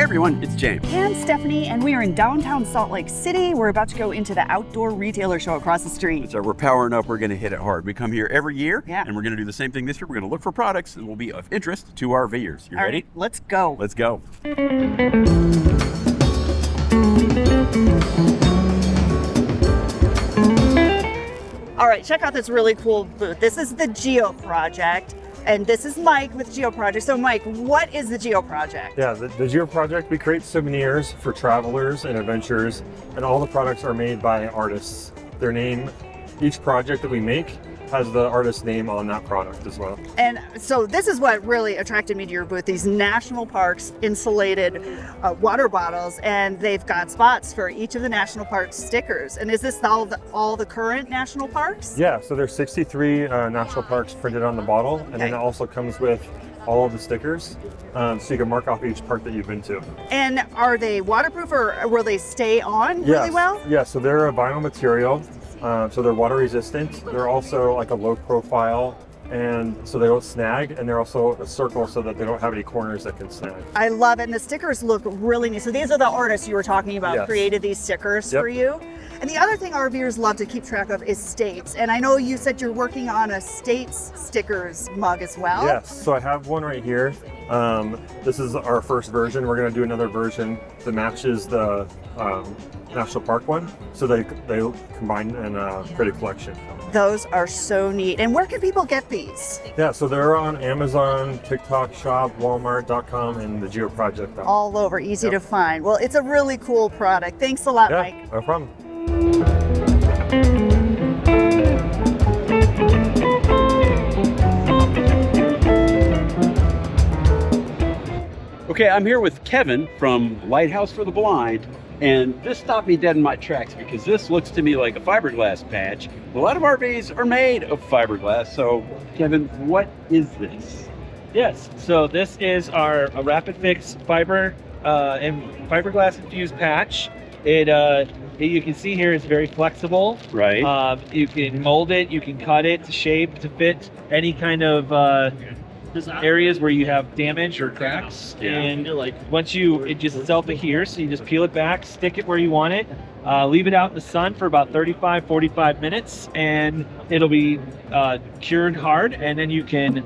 everyone, it's James. And Stephanie, and we are in downtown Salt Lake City. We're about to go into the outdoor retailer show across the street. So we're powering up, we're gonna hit it hard. We come here every year, Yeah. and we're gonna do the same thing this year. We're gonna look for products that will be of interest to our viewers. You All ready? right, let's go. Let's go. All right, check out this really cool booth. This is the Geo Project, and this is Mike with Geo Project. So Mike, what is the Geo Project? Yeah, the Geo Project, we create souvenirs for travelers and adventurers, and all the products are made by artists. Their name, each project that we make has the artist's name on that product as well. And so this is what really attracted me to your booth, these national parks insulated water bottles, and they've got spots for each of the national park stickers. And is this all the current national parks? Yeah, so there's 63 national parks printed on the bottle, and then it also comes with all of the stickers, so you can mark off each park that you've been to. And are they waterproof, or will they stay on really well? Yeah, so they're a vinyl material, so they're water resistant. They're also like a low profile, and so they don't snag, and they're also a circle so that they don't have any corners that can snag. I love it, and the stickers look really neat. So these are the artists you were talking about, Yes. created these stickers Yep. for you. And the other thing RVers love to keep track of is states. And I know you said you're working on a states stickers mug as well. Yes, so I have one right here. This is our first version. We're going to do another version that matches the national park one. So they combine and create a collection. Those are so neat. And where can people get these? Yeah, so they're on Amazon, TikTok Shop, Walmart.com, and the Geo Project. All over, easy to find. Well, it's a really cool product. Thanks a lot, Yeah, Mike. no problem. Okay, I'm here with Kevin from Lighthouse for the Blind, and this stopped me dead in my tracks because this looks to me like a fiberglass patch. A lot of RVs are made of fiberglass, so Kevin, what is this? Yes, so this is our rapid fix fiber and fiberglass infused patch. You can see here it's very flexible. Right. You can mold it, you can cut it to shape to fit any kind of areas where you have damage or cracks. Yeah. And it just self-adheres, so you just peel it back, stick it where you want it, leave it out in the sun for about 45 minutes, and it'll be cured hard, and then you can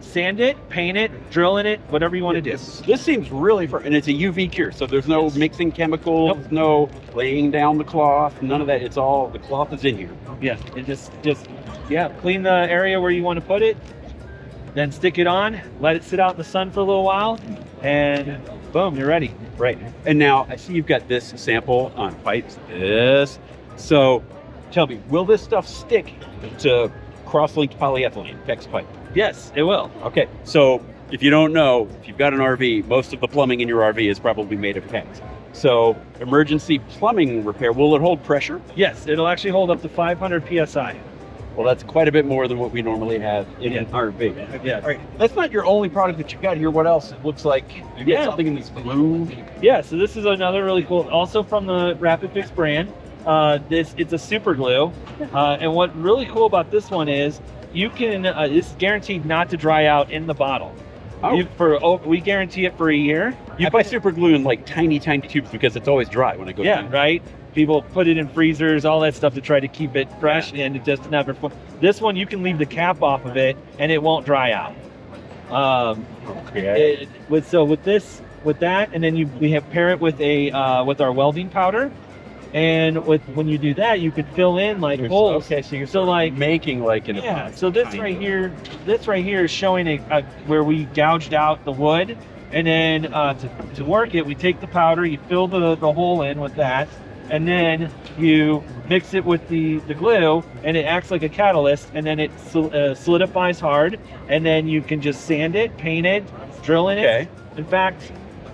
sand it, paint it, drill in it, whatever you want to do. This seems really and it's a UV cure, so there's no mixing chemicals, no laying down the cloth, none of that. It's all, the cloth is in here. Yeah, it just clean the area where you want to put it, then stick it on, let it sit out in the sun for a little while, and boom, you're ready. Right. And now I see you've got this sample on pipes. So tell me, will this stuff stick to cross-linked polyethylene PEX pipe? Yes, it will. Okay, so if you don't know, if you've got an RV, most of the plumbing in your RV is probably made of PEX. So emergency plumbing repair, will it hold pressure? Yes, it'll actually hold up to 500 PSI. Well, that's quite a bit more than what we normally have in an RV. Yeah. All right, that's not your only product that you've got here. What else? It looks like you got something in this glue. Yeah, so this is another really cool, also from the Rapid Fix brand. It's a super glue. And what really cool about this one is you can, it's guaranteed not to dry out in the bottle. We guarantee it for a year. I buy super glue in like tiny tubes because it's always dry when I go. Yeah, right. People put it in freezers, all that stuff to try to keep it fresh, and it just never. This one, you can leave the cap off of it, and it won't dry out. With that, and then we have pair it with with our welding powder, and when you do that, you could fill in like holes. Okay, so you're making like an So this right here is showing where we gouged out the wood, and then to work it, we take the powder, you fill the hole in with that. And then you mix it with the glue, and it acts like a catalyst, and then it solidifies hard, and then you can just sand it, paint it, drill in it. In fact,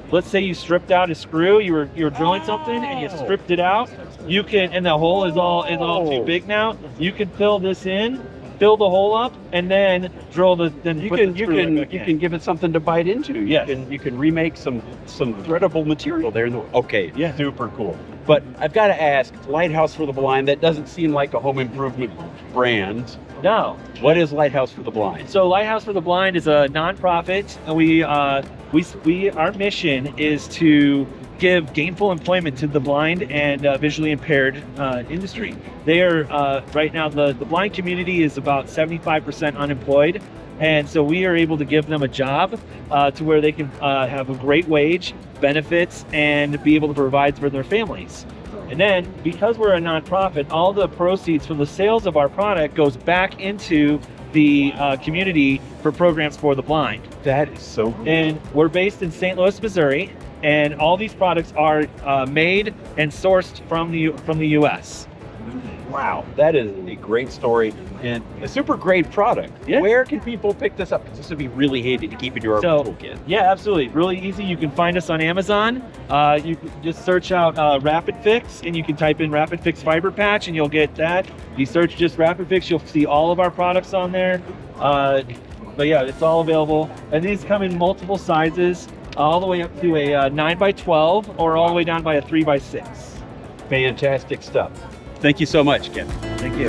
let's say you stripped out a screw, you were drilling something and you stripped it out, you can, and the hole is all too big now, you can fill this in, fill the hole up, and then drill you can give it something to bite into. Yes. You can remake some threadable material there. Yeah. Super cool. But I've got to ask, Lighthouse for the Blind, that doesn't seem like a home improvement brand. No. What is Lighthouse for the Blind? So Lighthouse for the Blind is a nonprofit, and our mission is to give gainful employment to the blind and visually impaired industry. They are right now the blind community is about 75% unemployed, and so we are able to give them a job to where they can have a great wage, benefits, and be able to provide for their families. And then, because we're a nonprofit, all the proceeds from the sales of our product goes back into the community for programs for the blind. That is so cool. And we're based in St. Louis, Missouri, and all these products are made and sourced from the U.S. Wow, that is a great story and a super great product. Yeah. Where can people pick this up? Because this would be really handy to keep in your toolkit. Yeah, absolutely. Really easy. You can find us on Amazon. You can just search out Rapid Fix, and you can type in Rapid Fix Fiber Patch, and you'll get that. If you search just Rapid Fix, you'll see all of our products on there. But yeah, it's all available. And these come in multiple sizes, all the way up to a 9x12 or all the way down by a 3x6. Fantastic stuff. Thank you so much, Kevin. Thank you.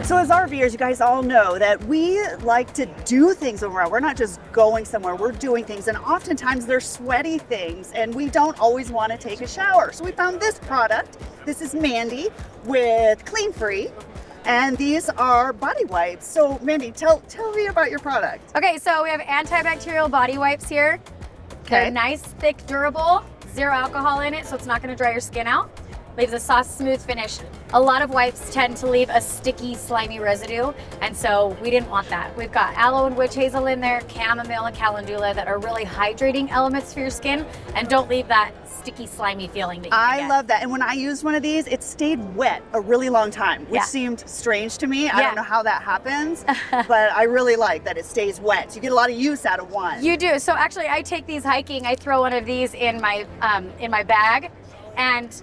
So as RVers, you guys all know that we like to do things when we're out. We're not just going somewhere, we're doing things, and oftentimes they're sweaty things, and we don't always want to take a shower. So we found this product. This is Mandy with Clean Free, and these are body wipes. So Mandy, tell me about your product. Okay, so we have antibacterial body wipes here. They're nice, thick, durable, zero alcohol in it, so it's not gonna dry your skin out. Leaves a soft, smooth finish. A lot of wipes tend to leave a sticky, slimy residue, and so we didn't want that. We've got aloe and witch hazel in there, chamomile and calendula that are really hydrating elements for your skin and don't leave that sticky, slimy feeling that you I love that. And when I used one of these, it stayed wet a really long time, which seemed strange to me. I don't know how that happens, but I really like that it stays wet. So you get a lot of use out of one. You do. So actually, I take these hiking. I throw one of these in my bag, and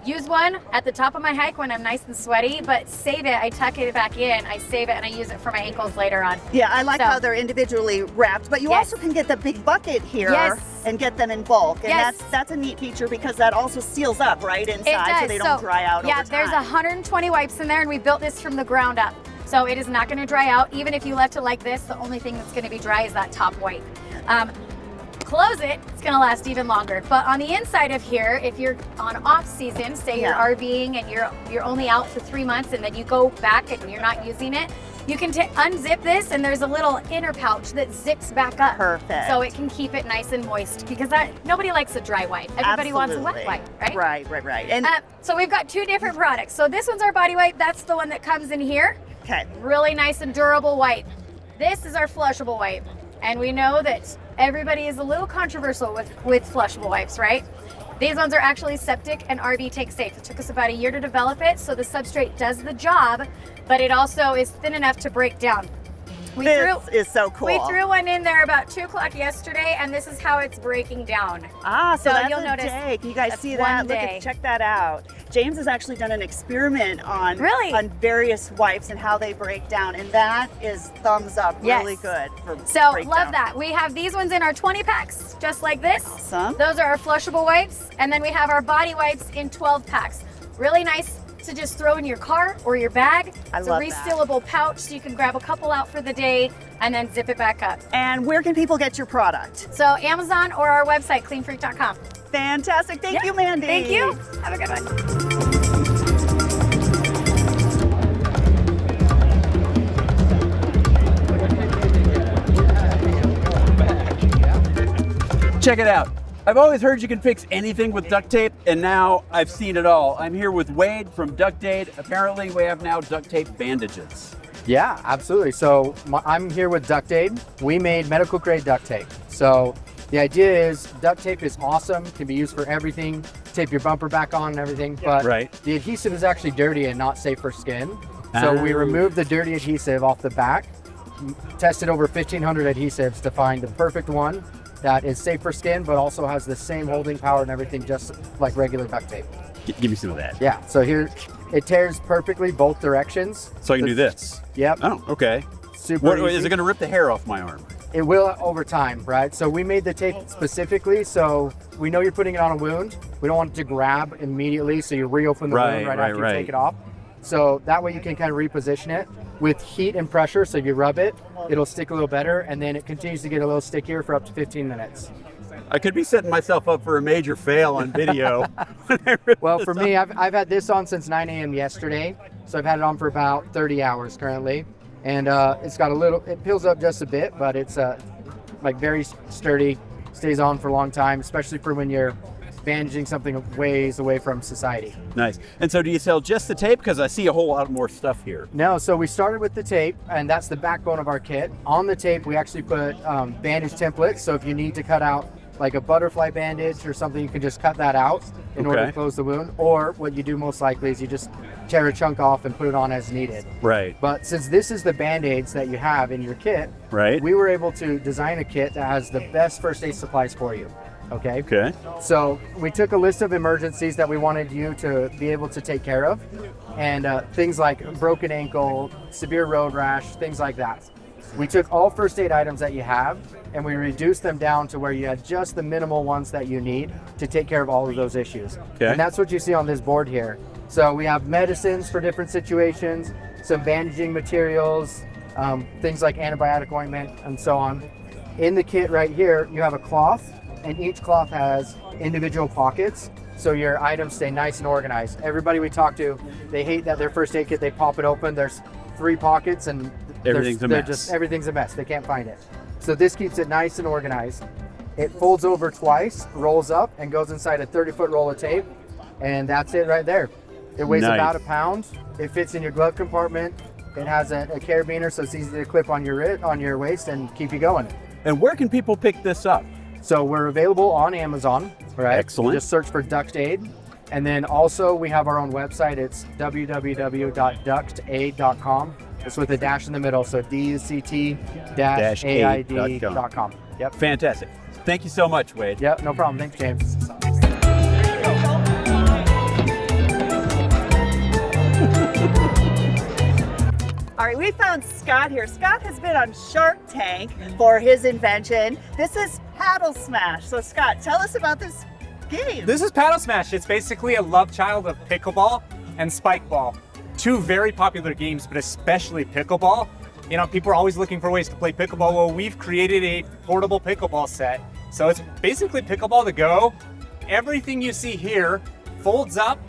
use one at the top of my hike when I'm nice and sweaty, but save it. I tuck it back in, I save it, and I use it for my ankles later on. Yeah, I like how they're individually wrapped, but you also can get the big bucket here and get them in bulk. And that's a neat feature because that also seals up right inside so they don't dry out over time. There's 120 wipes in there, and we built this from the ground up. So it is not gonna dry out. Even if you left it like this, the only thing that's gonna be dry is that top wipe. Close it, it's gonna last even longer. But on the inside of here, if you're on off season, say you're RVing and you're only out for 3 months and then you go back and you're not using it, you can unzip this and there's a little inner pouch that zips back up. Perfect. So it can keep it nice and moist because nobody likes a dry wipe. Everybody wants a wet wipe, right? Right. And so we've got two different products. So this one's our body wipe. That's the one that comes in here. Okay. Really nice and durable wipe. This is our flushable wipe. And we know that everybody is a little controversial with flushable wipes, right? These ones are actually septic and RV tank safe. It took us about a year to develop it, so the substrate does the job, but it also is thin enough to break down. This is so cool. We threw one in there about 2 o'clock yesterday, and this is how it's breaking down. So that's you'll a notice day. Can you guys see that? Check that out. James has actually done an experiment on various wipes and how they break down, and that is thumbs up. Really good for breakdown. Love that. We have these ones in our 20 packs, just like this. Awesome. Those are our flushable wipes, and then we have our body wipes in 12 packs. Really nice to just throw in your car or your bag. It's a resealable pouch, so you can grab a couple out for the day and then zip it back up. And where can people get your product? So Amazon or our website, cleanfreak.com. Fantastic. Thank you, Mandy. Thank you. Have a good one. Check it out. I've always heard you can fix anything with duct tape, and now I've seen it all. I'm here with Wade from Duct Dade. Apparently, we have now duct tape bandages. Yeah, absolutely. So I'm here with Duct Dade. We made medical grade duct tape. So the idea is duct tape is awesome, can be used for everything, tape your bumper back on and everything, but the adhesive is actually dirty and not safe for skin. So we removed the dirty adhesive off the back, tested over 1,500 adhesives to find the perfect one that is safe for skin, but also has the same holding power and everything, just like regular duct tape. Give me some of that. Yeah, so here, it tears perfectly both directions. So I can do this? Yep. Oh, okay. Super easy. Is it gonna rip the hair off my arm? It will over time, right? So we made the tape specifically so we know you're putting it on a wound. We don't want it to grab immediately, so you reopen the wound right after you take it off. So that way you can kind of reposition it with heat and pressure. So if you rub it, it'll stick a little better, and then it continues to get a little stickier for up to 15 minutes. I could be setting myself up for a major fail on video. Well, for me, I've had this on since 9 a.m. yesterday, so I've had it on for about 30 hours currently. And it's got it peels up just a bit, but it's like very sturdy, stays on for a long time, especially for when you're bandaging something ways away from society. Nice. And so do you sell just the tape? Because I see a whole lot more stuff here. No, so we started with the tape, and that's the backbone of our kit. On the tape, we actually put bandage templates, so if you need to cut out like a butterfly bandage or something, you can just cut that out in order to close the wound. Or what you do most likely is you just tear a chunk off and put it on as needed. Right. But since this is the band-aids that you have in your kit, we were able to design a kit that has the best first aid supplies for you. Okay. So we took a list of emergencies that we wanted you to be able to take care of, and things like broken ankle, severe road rash, things like that. We took all first aid items that you have and we reduced them down to where you had just the minimal ones that you need to take care of all of those issues. And that's what you see on this board here. So we have medicines for different situations, some bandaging materials, things like antibiotic ointment and so on. In the kit right here, you have a cloth, and each cloth has individual pockets, so your items stay nice and organized. Everybody we talk to, they hate that their first aid kit, they pop it open, there's 3 pockets and everything's a mess. Everything's a mess, they can't find it. So this keeps it nice and organized. It folds over twice, rolls up, and goes inside a 30-foot roll of tape, and that's it right there. It weighs about 1 pound. It fits in your glove compartment. It has a carabiner, so it's easy to clip on your waist and keep you going. And where can people pick this up? So we're available on Amazon, right? Excellent. Just search for Duct-Aid. And then also we have our own website. It's www.duct-aid.com. It's with a dash in the middle, so duct-aid.com. Yep. Fantastic. Thank you so much, Wade. Yep, no problem. Thanks, James. All right, we found Scott here. Scott has been on Shark Tank for his invention. This is Paddle Smash. So Scott, tell us about this game. This is Paddle Smash. It's basically a love child of pickleball and spike ball. 2 very popular games, but especially pickleball. You know, people are always looking for ways to play pickleball. Well, we've created a portable pickleball set. So it's basically pickleball to go. Everything you see here folds up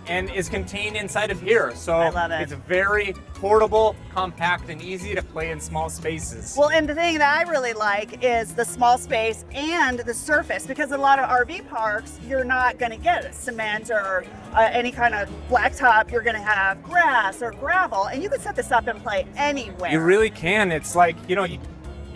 and is contained inside of here. So I love it. It's very portable, compact, and easy to play in small spaces. Well, and the thing that I really like is the small space and the surface, because a lot of RV parks, you're not going to get cement or any kind of blacktop. You're going to have grass or gravel, and you can set this up and play anywhere. You really can. It's like, you know, you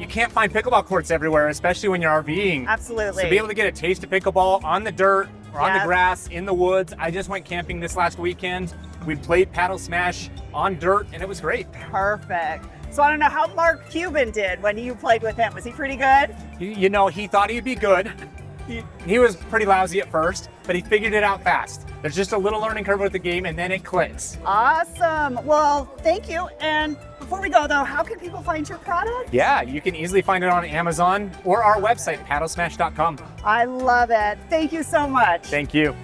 can't find pickleball courts everywhere, especially when you're RVing. Absolutely. So to be able to get a taste of pickleball on the dirt or on the grass, in the woods. I just went camping this last weekend. We played Paddle Smash on dirt, and it was great. Perfect. So I don't know how Mark Cuban did when you played with him. Was he pretty good? You know, he thought he'd be good. He was pretty lousy at first, but he figured it out fast. There's just a little learning curve with the game, and then it clicks. Awesome. Well, thank you. And before we go, though, how can people find your product? Yeah, you can easily find it on Amazon or our website, paddlesmash.com. I love it. Thank you so much. Thank you.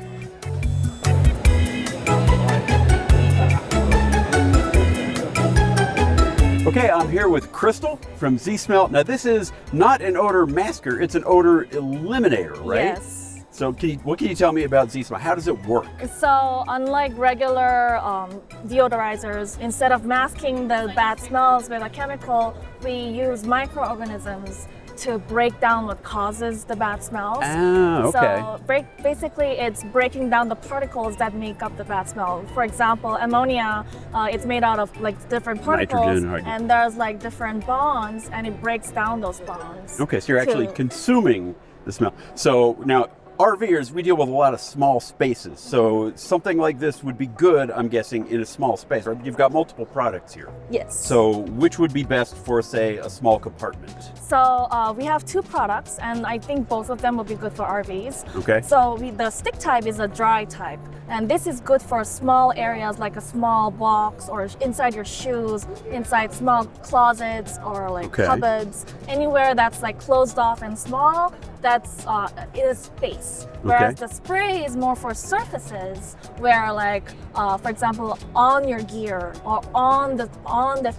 Okay, I'm here with Crystal from ZSmell. Now, this is not an odor masker, it's an odor eliminator, right? Yes. So what can you tell me about ZSmell? How does it work? So unlike regular deodorizers, instead of masking the bad smells with a chemical, we use microorganisms to break down what causes the bad smells. Ah, okay. So basically it's breaking down the particles that make up the bad smell. For example, ammonia, it's made out of like different particles, and there's like different bonds, and it breaks down those bonds. Okay, so you're actually consuming the smell. So now, RVers, we deal with a lot of small spaces, so something like this would be good, I'm guessing, in a small space, right? You've got multiple products here. Yes. So which would be best for, say, a small compartment? So we have two products, and I think both of them would be good for RVs. Okay. So the stick type is a dry type, and this is good for small areas like a small box or inside your shoes, inside small closets or like cupboards, anywhere that's like closed off and small. That's is space. Whereas the spray is more for surfaces where, like, for example, on your gear or on the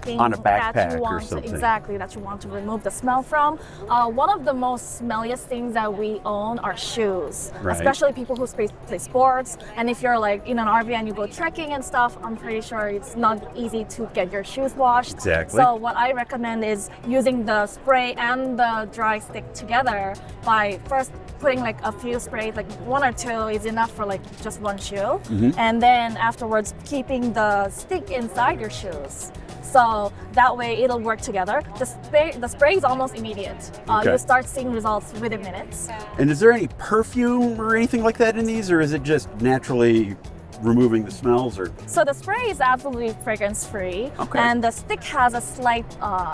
thing on a backpack that you want or something. that you want to remove the smell from. One of the most smelliest things that we own are shoes, especially people who play sports. And if you're like in an RV and you go trekking and stuff, I'm pretty sure it's not easy to get your shoes washed. Exactly. So what I recommend is using the spray and the dry stick together by first putting like a few sprays, like 1 or 2 is enough for like just one shoe. And then afterwards keeping the stick inside your shoes. So that way it'll work together. The spray is almost immediate. You'll start seeing results within minutes. And is there any perfume or anything like that in these, or is it just naturally removing the smells? Or so the spray is absolutely fragrance free, and the stick has a slight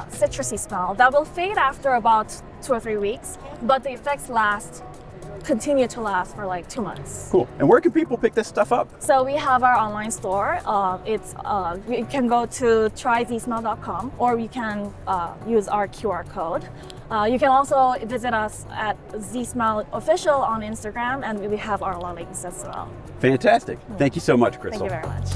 citrusy smell that will fade after about 2 or 3 weeks, but the effects continue to last for like 2 months. Cool. And where can people pick this stuff up? So we have our online store. You can go to tryzsmell.com, or you can use our QR code. You can also visit us at ZSmell Official on Instagram, and we have our links as well. Fantastic. Thank you so much, Crystal. Thank you very much.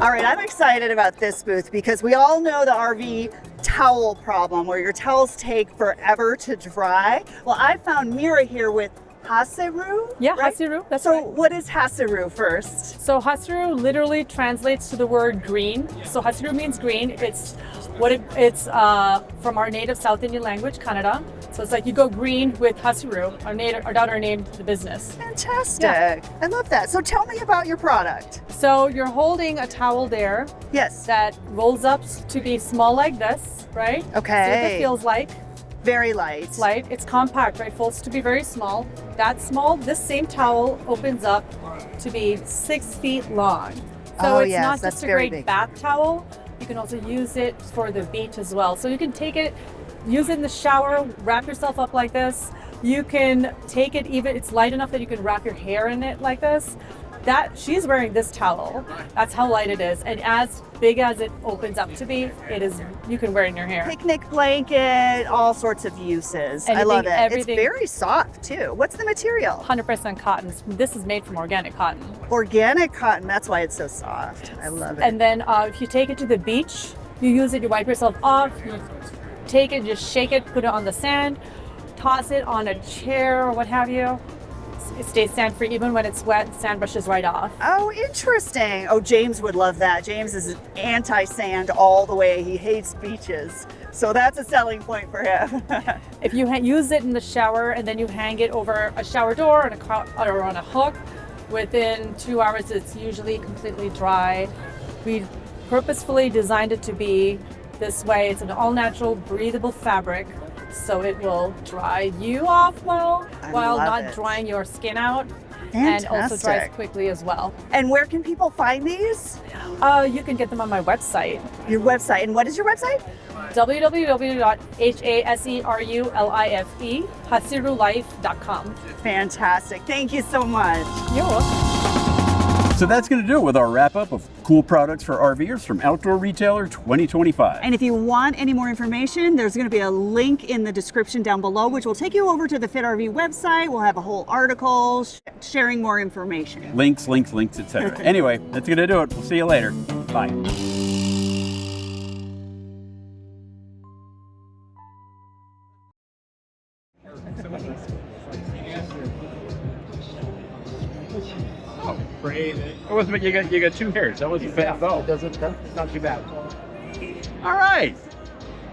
All right, I'm excited about this booth because we all know the RV towel problem where your towels take forever to dry. Well, I found Mira here with Heru. Yeah, right? Heru. That's so right. what is Heru first? So Heru literally translates to the word green. So Heru means green. It's from our native South Indian language, Kannada. So it's like you go green with Heru. Our daughter named the business. Fantastic. Yeah. I love that. So tell me about your product. So you're holding a towel there. Yes. That rolls up to be small like this, right? Okay. See what it feels like. Very light. It's light. It's compact, right? Folds to be very small. That small. This same towel opens up to be 6 feet long. So it's not just a great bath towel. You can also use it for the beach as well. So you can take it, use it in the shower, wrap yourself up like this. You can take it it's light enough that you can wrap your hair in it like this. She's wearing this towel. That's how light it is. And as big as it opens up to be, you can wear it in your hair. Picnic blanket, all sorts of uses. I love it. It's very soft too. What's the material? 100% cotton. This is made from organic cotton. Organic cotton, that's why it's so soft. I love it. And then if you take it to the beach, you use it, you wipe yourself off, you take it, just shake it, put it on the sand, toss it on a chair or what have you. It stays sand free. Even when it's wet, sand brushes right off. Oh, interesting. Oh, James would love that. James is anti-sand all the way. He hates beaches. So that's a selling point for him. If you use it in the shower and then you hang it over a shower door or on a hook, within 2 hours it's usually completely dry. We purposefully designed it to be this way. It's an all-natural, breathable fabric. So it will dry you off while not drying your skin out. Fantastic. And also dries quickly as well. And where can people find these? You can get them on my website. Your website. And what is your website? www.haserulife.com. Fantastic. Thank you so much. You're welcome. So that's going to do it with our wrap up of cool products for RVers from Outdoor Retailer 2025. And if you want any more information, there's going to be a link in the description down below, which will take you over to the Fit RV website. We'll have a whole article sharing more information. Links, etc. Anyway, that's going to do it. We'll see you later. Bye. Oh, great. You got 2 hairs. That wasn't bad at all. It doesn't, it's not too bad. All right.